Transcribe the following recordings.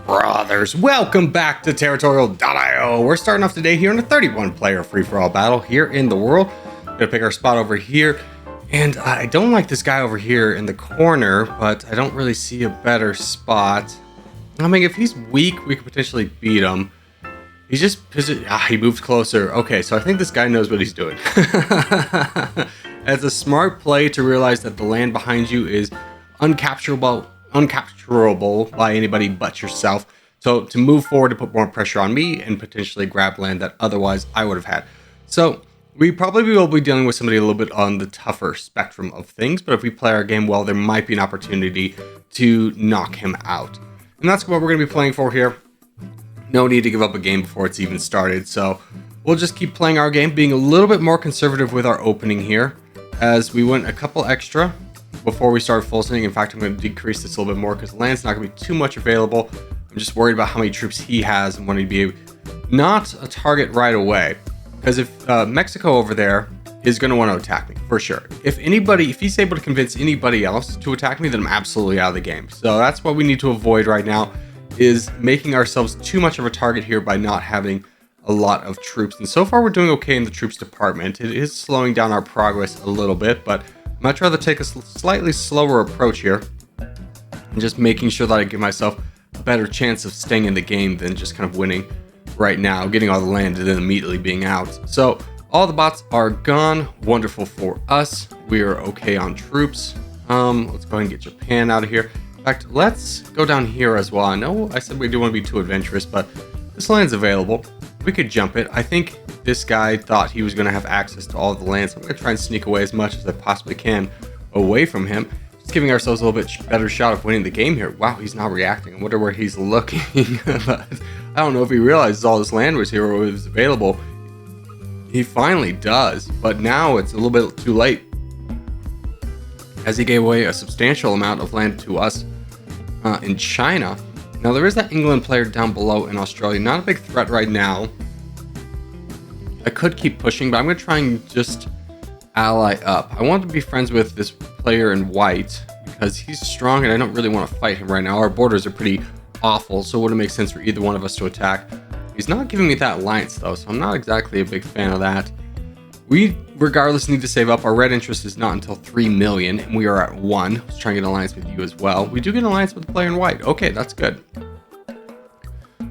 Brothers, welcome back to Territorial IO. We're starting off today here in a 31-player free-for-all battle here in the world. Gonna pick our spot over here, and I don't like this guy over here in the corner, but I don't really see a better spot. I mean, if he's weak, we could potentially beat him. He's just he moved closer. Okay, so I think this guy knows what he's doing. It's a smart play to realize that the land behind you is uncapturable by anybody but yourself. So to move forward to put more pressure on me and potentially grab land that otherwise I would have had. So we probably will be dealing with somebody a little bit on the tougher spectrum of things, but if we play our game well, there might be an opportunity to knock him out. And that's what we're going to be playing for here. No need to give up a game before it's even started, so we'll just keep playing our game, being a little bit more conservative with our opening here, as we went a couple extra before we start full sending. In fact, I'm going to decrease this a little bit more because land's not going to be too much available. I'm just worried about how many troops he has and when he'd be not a target right away. Because if Mexico over there is going to want to attack me, for sure. If he's able to convince anybody else to attack me, then I'm absolutely out of the game. So that's what we need to avoid right now, is making ourselves too much of a target here by not having a lot of troops. And so far we're doing okay in the troops department. It is slowing down our progress a little bit, but I'd much rather take a slightly slower approach here and just making sure that I give myself a better chance of staying in the game than just kind of winning right now, getting all the land and then immediately being out. So all the bots are gone. Wonderful for us. We are okay on troops. Let's go ahead and get Japan out of here. In fact, let's go down here as well. I know I said we do want to be too adventurous, but this land's available. We could jump it. I think this guy thought he was going to have access to all of the land, so I'm going to try and sneak away as much as I possibly can away from him. Just giving ourselves a little bit better shot of winning the game here. Wow, he's not reacting. I wonder where he's looking. But I don't know if he realizes all this land was here or was available. He finally does, but now it's a little bit too late, as he gave away a substantial amount of land to us in China. Now there is that England player down below in Australia. Not a big threat right now. I could keep pushing, but I'm going to try and just ally up. I want to be friends with this player in white because he's strong and I don't really want to fight him right now. Our borders are pretty awful, so it wouldn't make sense for either one of us to attack. He's not giving me that alliance though, so I'm not exactly a big fan of that. We, regardless, need to save up. Our red interest is not until 3 million, and we are at 1. Let's try and get an alliance with you as well. We do get an alliance with the player in white. Okay, that's good.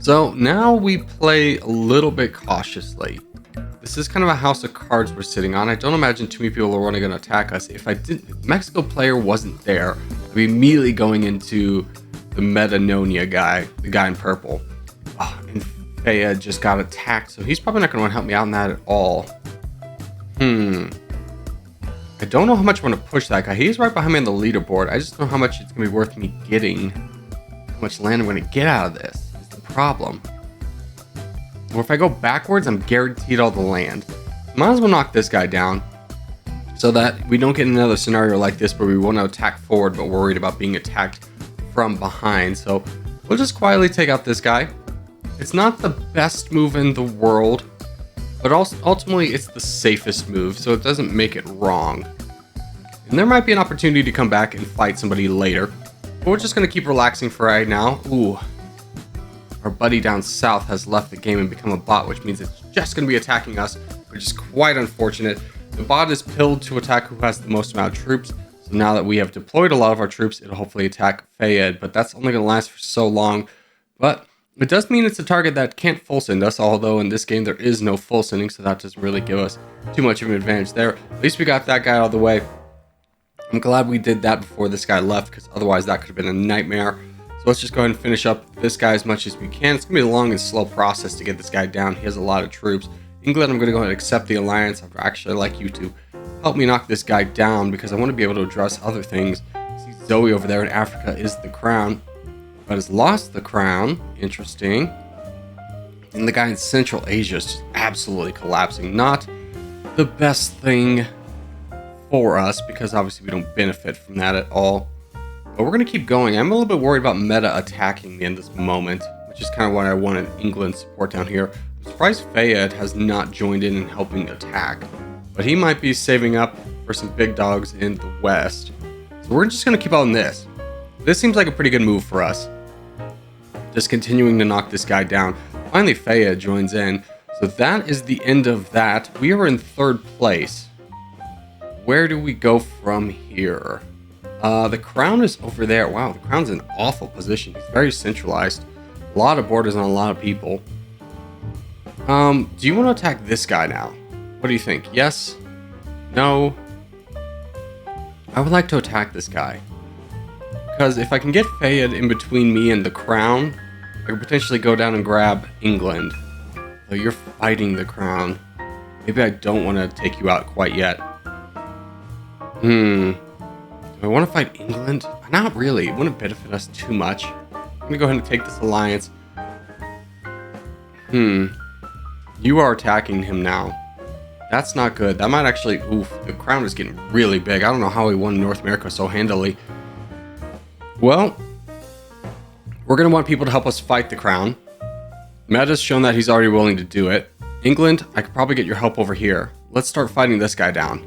So now we play a little bit cautiously. This is kind of a house of cards we're sitting on. I don't imagine too many people are going to attack us. If the Mexico player wasn't there, I'd be immediately going into the Metanonia guy, the guy in purple. Oh, and Fayed just got attacked, so he's probably not going to want to help me out in that at all. I don't know how much I want to push that guy. He's right behind me on the leaderboard. I just don't know how much it's going to be worth me getting. How much land I'm going to get out of this is the problem. Or if I go backwards, I'm guaranteed all the land. Might as well knock this guy down so that we don't get another scenario like this where we want to attack forward but worried about being attacked from behind. So we'll just quietly take out this guy. It's not the best move in the world, but also ultimately it's the safest move, so it doesn't make it wrong. And there might be an opportunity to come back and fight somebody later, but we're just going to keep relaxing for right now. Ooh, our buddy down south has left the game and become a bot, which means it's just going to be attacking us, which is quite unfortunate. The bot is pilled to attack who has the most amount of troops, so now that we have deployed a lot of our troops, it'll hopefully attack Fayed, but that's only going to last for so long. But it does mean it's a target that can't full send us, although in this game there is no full sending, so that doesn't really give us too much of an advantage there. At least we got that guy out of the way. I'm glad we did that before this guy left, because otherwise that could have been a nightmare. So let's just go ahead and finish up this guy as much as we can. It's going to be a long and slow process to get this guy down. He has a lot of troops. England, I'm going to go ahead and accept the alliance. I'd actually like you to help me knock this guy down, because I want to be able to address other things. See, Zoe over there in Africa is the crown, but has lost the crown. Interesting. And the guy in Central Asia is just absolutely collapsing. Not the best thing for us, because obviously we don't benefit from that at all. But we're going to keep going. I'm a little bit worried about meta attacking me in this moment, which is kind of what I wanted England's support down here. I'm surprised Fayed has not joined in helping attack, but he might be saving up for some big dogs in the west. So we're just going to keep on this. This seems like a pretty good move for us. just continuing to knock this guy down. Finally, Faya joins in. So that is the end of that. We are in 3rd place. Where do we go from here? The crown is over there. Wow, the crown's in awful position. He's very centralized. A lot of borders on a lot of people. Do you want to attack this guy now? What do you think? Yes? No? I would like to attack this guy. Because if I can get Fayed in between me and the crown, I could potentially go down and grab England. So you're fighting the crown. Maybe I don't want to take you out quite yet. Do I want to fight England? Not really. It wouldn't benefit us too much. I'm going to go ahead and take this alliance. You are attacking him now. That's not good. That might actually... Oof, the crown is getting really big. I don't know how he won North America so handily. Well, we're going to want people to help us fight the crown. Meta's shown that he's already willing to do it. England, I could probably get your help over here. Let's start fighting this guy down.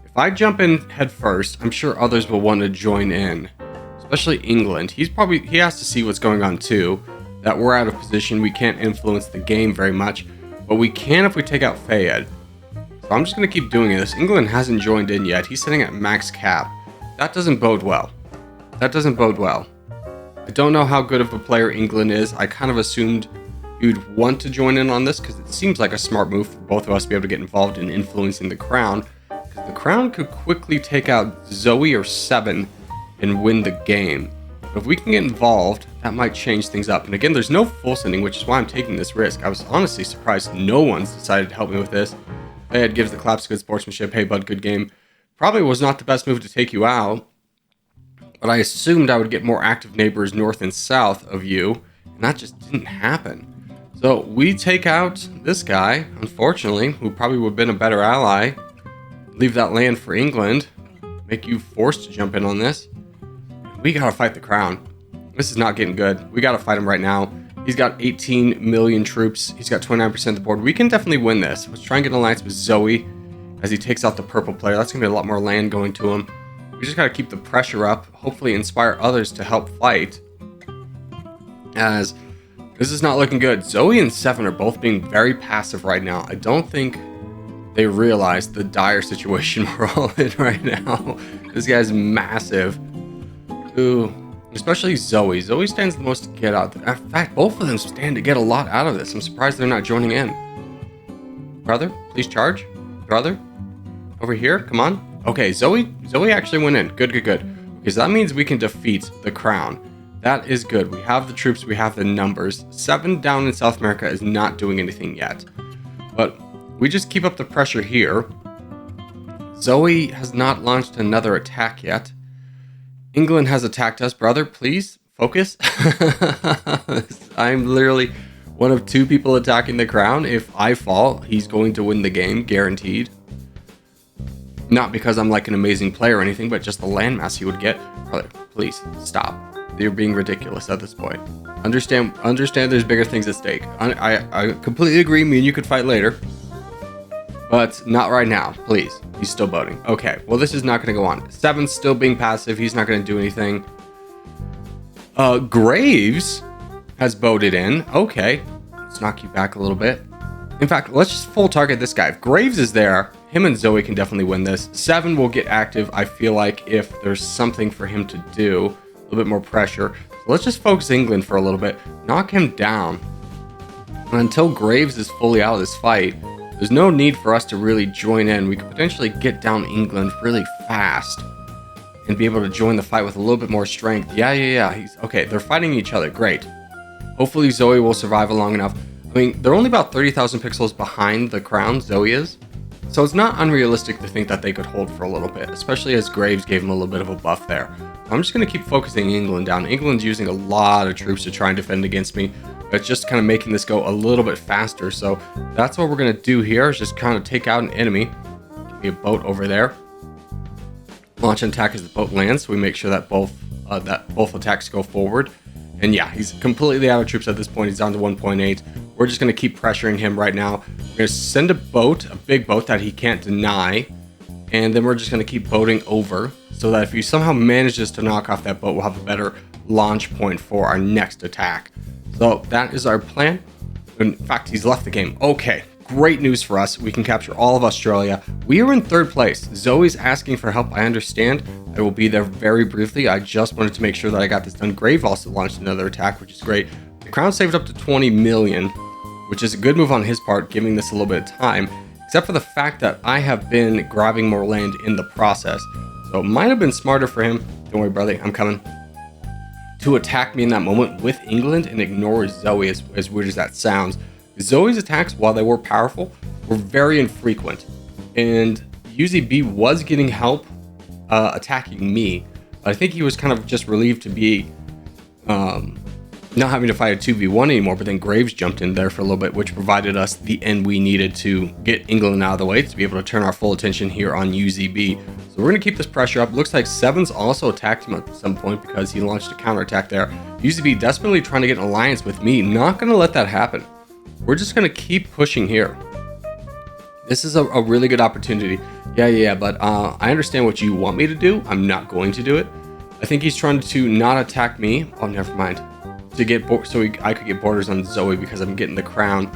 If I jump in head first, I'm sure others will want to join in. Especially England. He has to see what's going on too. That we're out of position. We can't influence the game very much. But we can if we take out Fayed. So I'm just going to keep doing this. England hasn't joined in yet. He's sitting at max cap. That doesn't bode well. That doesn't bode well. I don't know how good of a player England is. I kind of assumed you'd want to join in on this because it seems like a smart move for both of us to be able to get involved in influencing the crown. Because the crown could quickly take out Zoe or 7 and win the game. But if we can get involved, that might change things up. And again, there's no full sending, which is why I'm taking this risk. I was honestly surprised no one's decided to help me with this. Ed gives the claps good sportsmanship. Hey, bud, good game. Probably was not the best move to take you out. But I assumed I would get more active neighbors north and south of you. And that just didn't happen. So we take out this guy, unfortunately, who probably would have been a better ally. Leave that land for England. Make you forced to jump in on this. We gotta fight the crown. This is not getting good. We gotta fight him right now. He's got 18 million troops. He's got 29% of the board. We can definitely win this. Let's try and get an alliance with Zoe as he takes out the purple player. That's gonna be a lot more land going to him. We just gotta keep the pressure up. Hopefully inspire others to help fight. As this is not looking good. Zoe and 7 are both being very passive right now. I don't think they realize the dire situation we're all in right now. This guy's massive. Ooh, especially Zoe. Zoe stands the most to get out. In fact, both of them stand to get a lot out of this. I'm surprised they're not joining in. Brother, please charge. Brother, over here, come on. Okay, Zoe actually went in. Good. Because that means we can defeat the crown. That is good. We have the troops, we have the numbers. 7 down in South America is not doing anything yet. But we just keep up the pressure here. Zoe has not launched another attack yet. England has attacked us. Brother, please focus. I'm literally one of 2 people attacking the crown. If I fall, he's going to win the game, guaranteed. Not because I'm like an amazing player or anything, but just the landmass he would get. Brother, please stop. You're being ridiculous at this point. Understand there's bigger things at stake. I completely agree. Me and you could fight later. But not right now, please. He's still voting. Okay, well, this is not going to go on. 7's still being passive. He's not going to do anything. Graves has voted in. Okay, let's knock you back a little bit. In fact, let's just full target this guy. If Graves is there, him and Zoe can definitely win this. 7 will get active, I feel like, if there's something for him to do. A little bit more pressure. So let's just focus England for a little bit. Knock him down. And until Graves is fully out of this fight, there's no need for us to really join in. We could potentially get down England really fast and be able to join the fight with a little bit more strength. Yeah. Okay, they're fighting each other. Great. Hopefully Zoe will survive long enough. I mean, they're only about 30,000 pixels behind the crown, Zoe is. So it's not unrealistic to think that they could hold for a little bit, especially as Graves gave him a little bit of a buff there. I'm just going to keep focusing England down. England's using a lot of troops to try and defend against me. It's just kind of making this go a little bit faster. So that's what we're going to do here, is just kind of take out an enemy. Give me a boat over there. Launch an attack as the boat lands, so we make sure that both attacks go forward. And yeah, he's completely out of troops at this point. He's down to 1.8. We're just going to keep pressuring him right now. We're going to send a big boat that he can't deny. And then we're just going to keep boating over so that if he somehow manages to knock off that boat, we'll have a better launch point for our next attack. So that is our plan. In fact, he's left the game. Okay, great news for us. We can capture all of Australia. We are in 3rd place. Zoe's asking for help. I understand. I will be there very briefly. I just wanted to make sure that I got this done. Grave also launched another attack, which is great. The crown saved up to 20 million, which is a good move on his part, giving this a little bit of time, except for the fact that I have been grabbing more land in the process. So it might have been smarter for him, don't worry, brother, I'm coming, to attack me in that moment with England and ignore Zoe, as weird as that sounds. Zoe's attacks, while they were powerful, were very infrequent, and UZB was getting help attacking me. But I think he was kind of just relieved to be not having to fight a 2v1 anymore, but then Graves jumped in there for a little bit, which provided us the end we needed to get England out of the way to be able to turn our full attention here on UZB. So we're going to keep this pressure up. Looks like Sevens also attacked him at some point because he launched a counterattack there. UZB desperately trying to get an alliance with me. Not going to let that happen. We're just going to keep pushing here. This is a really good opportunity. Yeah, but I understand what you want me to do. I'm not going to do it. I think he's trying to not attack me. Oh, never mind. To get I could get borders on Zoe because I'm getting the crown.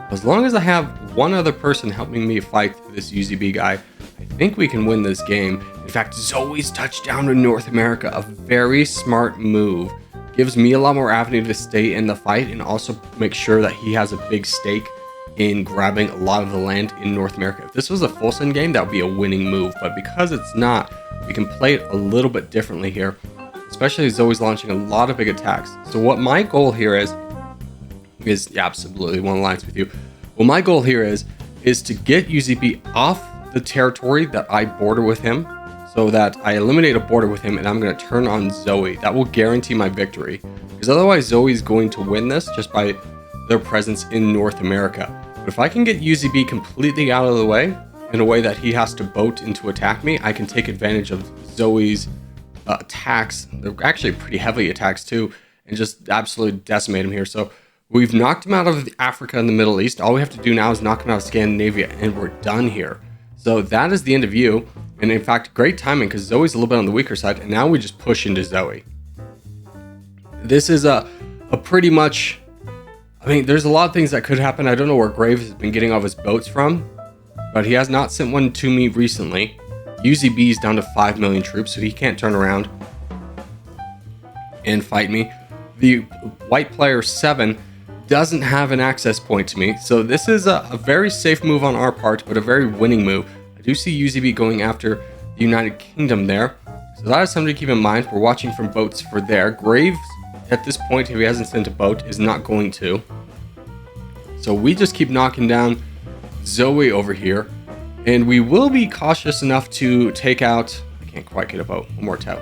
As long as I have one other person helping me fight this UZB guy, I think we can win this game. In fact, Zoe's touchdown to North America, a very smart move. Gives me a lot more avenue to stay in the fight and also make sure that he has a big stake in grabbing a lot of the land in North America. If this was a full send game, that would be a winning move, but because it's not, we can play it a little bit differently here. Especially as Zoe's launching a lot of big attacks. So what my goal here is yeah, absolutely one alliance with you. Well, my goal here is to get UZB off the territory that I border with him, so that I eliminate a border with him, and I'm going to turn on Zoe. That will guarantee my victory, because otherwise Zoe's going to win this just by their presence in North America. But if I can get UZB completely out of the way in a way that he has to boat in to attack me, I can take advantage of Zoe's attacks. They're actually pretty heavy attacks too, and just absolutely decimate him here. So we've knocked him out of Africa and the Middle East. All we have to do now is knock him out of Scandinavia, and we're done here. So that is the end of you. And in fact, great timing, because Zoe's a little bit on the weaker side, and now we just push into Zoe. This is a pretty much, I mean, there's a lot of things that could happen. I don't know where Graves has been getting all of his boats from, but he has not sent one to me recently. UZB is down to 5 million troops, so he can't turn around and fight me. The white player 7 doesn't have an access point to me, so this is a very safe move on our part, but a very winning move. I do see UZB going after the United Kingdom there, so that is something to keep in mind. We're watching from boats for there. Graves, at this point, if he hasn't sent a boat, is not going to. So we just keep knocking down Zoe over here. And we will be cautious enough to take out, I can't quite get a boat, one more toe.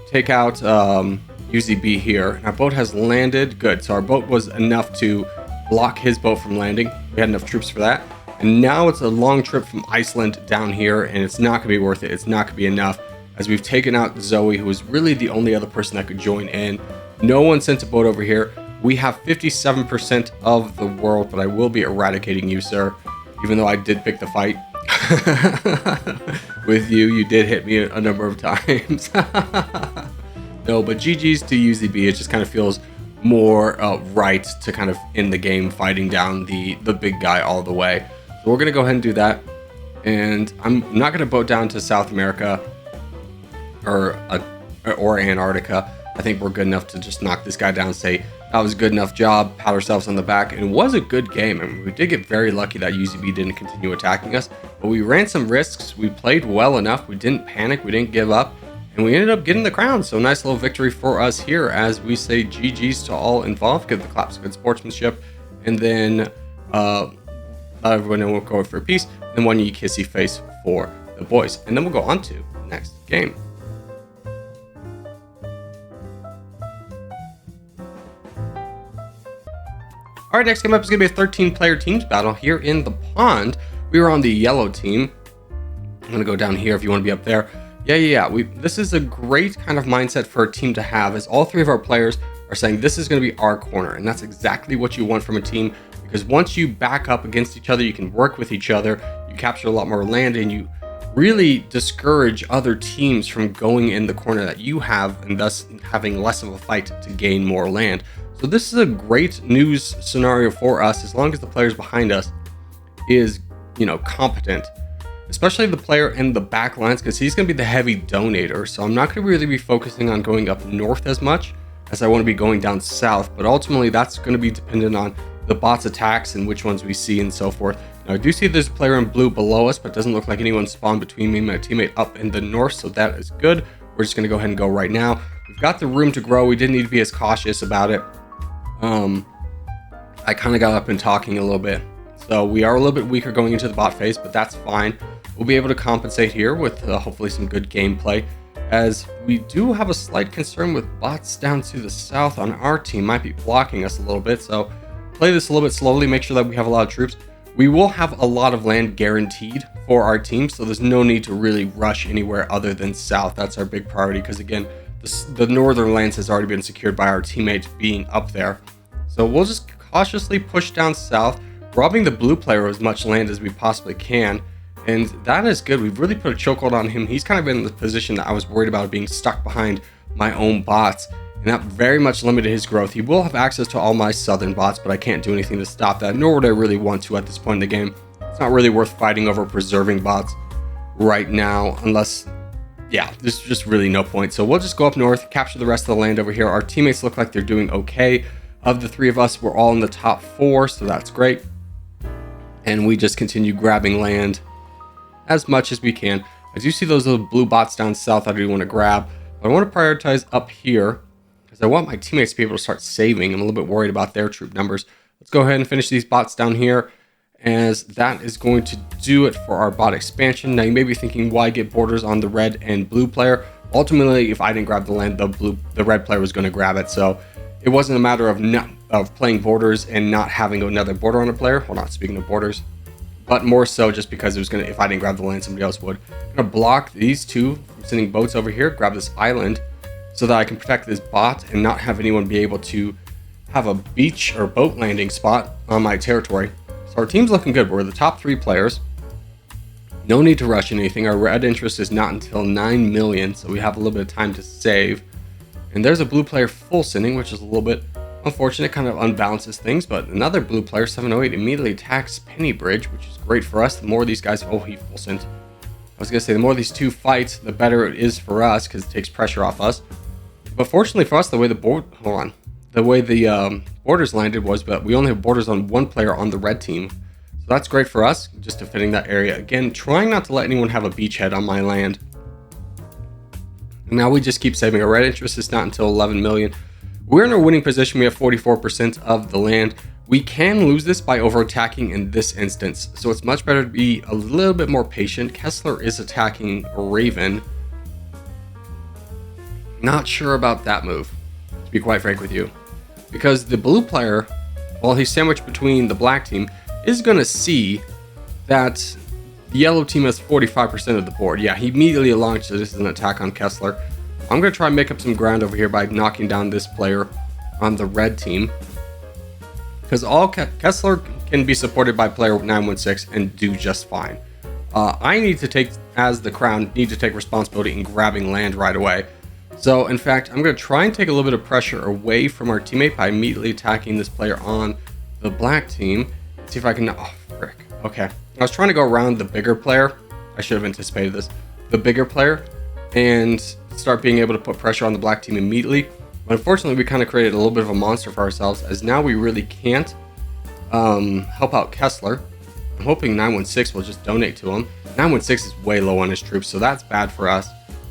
Take out UZB here. And our boat has landed, good. So our boat was enough to block his boat from landing. We had enough troops for that. And now it's a long trip from Iceland down here, and it's not gonna be worth it. It's not gonna be enough, as we've taken out Zoe, who was really the only other person that could join in. No one sent a boat over here. We have 57% of the world, but I will be eradicating you, sir, even though I did pick the fight. With you did hit me a number of times. No, but GG's to UZB. It just kind of feels more right to kind of end the game fighting down the big guy all the way. So we're gonna go ahead and do that, and I'm not gonna boat down to South America or Antarctica. I think we're good enough to just knock this guy down, say that was a good enough job, pat ourselves on the back, and it was a good game. I mean, we did get very lucky that UZB didn't continue attacking us, but we ran some risks. We played well enough. We didn't panic. We didn't give up, and we ended up getting the crown. So nice little victory for us here, as we say GG's to all involved. Give the claps, good sportsmanship, and then everyone will go for peace, and one kissy face for the boys, and then we'll go on to the next game. All right, next game up is going to be a 13-player teams battle here in the pond. We were on the yellow team. I'm going to go down here if you want to be up there. Yeah. This is a great kind of mindset for a team to have, as all three of our players are saying this is going to be our corner, and that's exactly what you want from a team, because once you back up against each other, you can work with each other, you capture a lot more land, and you really discourage other teams from going in the corner that you have, and thus having less of a fight to gain more land. So this is a great news scenario for us, as long as the players behind us is, competent, especially the player in the back lines, because he's going to be the heavy donator. So I'm not going to really be focusing on going up north as much as I want to be going down south, but ultimately that's going to be dependent on the bot's attacks and which ones we see and so forth. Now I do see there's a player in blue below us, but it doesn't look like anyone spawned between me and my teammate up in the north, so that is good. We're just going to go ahead and go right now. We've got the room to grow. We didn't need to be as cautious about it. I kind of got up and talking a little bit, so we are a little bit weaker going into the bot phase, but that's fine. We'll be able to compensate here with hopefully some good gameplay, as we do have a slight concern with bots down to the south on our team. Might be blocking us a little bit, so play this a little bit slowly, make sure that we have a lot of troops. We will have a lot of land guaranteed for our team, so there's no need to really rush anywhere other than south. That's our big priority, because again, the northern lands has already been secured by our teammates being up there. So we'll just cautiously push down south, robbing the blue player as much land as we possibly can. And that is good. We've really put a chokehold on him. He's kind of in the position that I was worried about, being stuck behind my own bots. And that very much limited his growth. He will have access to all my southern bots, but I can't do anything to stop that, nor would I really want to at this point in the game. It's not really worth fighting over preserving bots right now, unless, yeah, there's just really no point. So we'll just go up north, capture the rest of the land over here. Our teammates look like they're doing okay. Of the three of us, we're all in the top 4, so that's great. And we just continue grabbing land as much as we can. I do see those little blue bots down south I do want to grab, but I want to prioritize up here because I want my teammates to be able to start saving. I'm a little bit worried about their troop numbers. Let's go ahead and finish these bots down here, as that is going to do it for our bot expansion. Now you may be thinking, why get borders on the red and blue player? Ultimately, if I didn't grab the land, the red player was going to grab it. So it wasn't a matter of playing borders and not having another border on a player. Hold on, speaking of borders, but more so just because it was if I didn't grab the land, somebody else would. I'm gonna block these two from sending boats over here, grab this island so that I can protect this bot and not have anyone be able to have a beach or boat landing spot on my territory. So our team's looking good. We're the top 3 players. No need to rush anything. Our red interest is not until 9 million, so we have a little bit of time to save. And there's a blue player full sending, which is a little bit unfortunate, kind of unbalances things, but another blue player, 708, immediately attacks Penny Bridge, which is great for us. The more these guys, oh, he full sent. I was gonna say, the more these two fight, the better it is for us, because it takes pressure off us. But fortunately for us, the way the borders landed was, but we only have borders on 1 player on the red team. So that's great for us, just defending that area. Again, trying not to let anyone have a beachhead on my land. Now we just keep saving. Our red interest is not until 11 million. We're in a winning position. We have 44% of the land. We can lose this by over attacking in this instance, so it's much better to be a little bit more patient. Kessler is attacking Raven. Not sure about that move, to be quite frank with you, because the blue player, while he's sandwiched between the black team, is going to see that the yellow team has 45% of the board. Yeah, he immediately launched this as an attack on Kessler. I'm going to try and make up some ground over here by knocking down this player on the red team, because Kessler can be supported by player 916 and do just fine. I need to take, as the crown, take responsibility in grabbing land right away. So in fact, I'm going to try and take a little bit of pressure away from our teammate by immediately attacking this player on the black team. Let's see if I can, oh frick, okay. I was trying to go around the bigger player. I should have anticipated this. The bigger player, and start being able to put pressure on the black team immediately. But unfortunately, we kind of created a little bit of a monster for ourselves, as now we really can't help out Kessler. I'm hoping 916 will just donate to him. 916 is way low on his troops, so that's bad for us.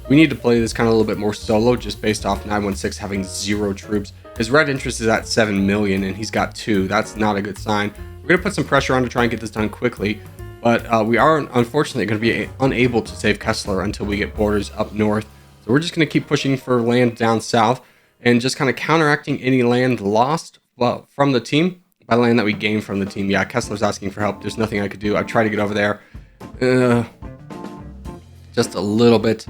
We need to play this kind of a little bit more solo, just based off 916 having 0 troops. His red interest is at 7 million, and he's got 2. That's not a good sign. We're going to put some pressure on to try and get this done quickly, but we are unfortunately going to be unable to save Kessler until we get borders up north. So we're just going to keep pushing for land down south and just kind of counteracting any land lost from the team by land that we gained from the team. Yeah, Kessler's asking for help. There's nothing I could do. I tried to get over there. Just a little bit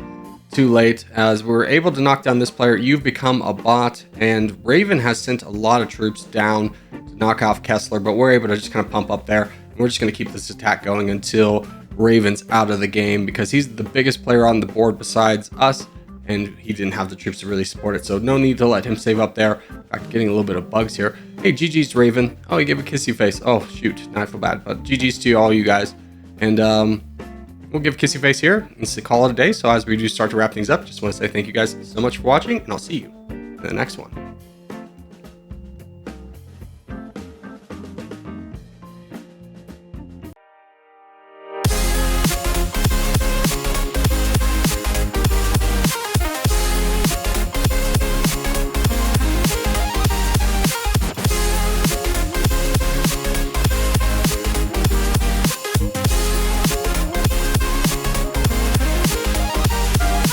too late, as we're able to knock down this player. You've become a bot, and Raven has sent a lot of troops down to knock off Kessler, but we're able to just kind of pump up there. And we're just going to keep this attack going until Ravens out of the game because he's the biggest player on the board besides us, and he didn't have the troops to really support it. So no need to let him save up there. In fact, getting a little bit of bugs here. Hey, GG's Raven. Oh, he gave a kissy face. Oh, shoot. Now I feel bad. But GG's to all you guys. And we'll give kissy face here and call it a day. So as we do start to wrap things up, just want to say thank you guys so much for watching, and I'll see you in the next one.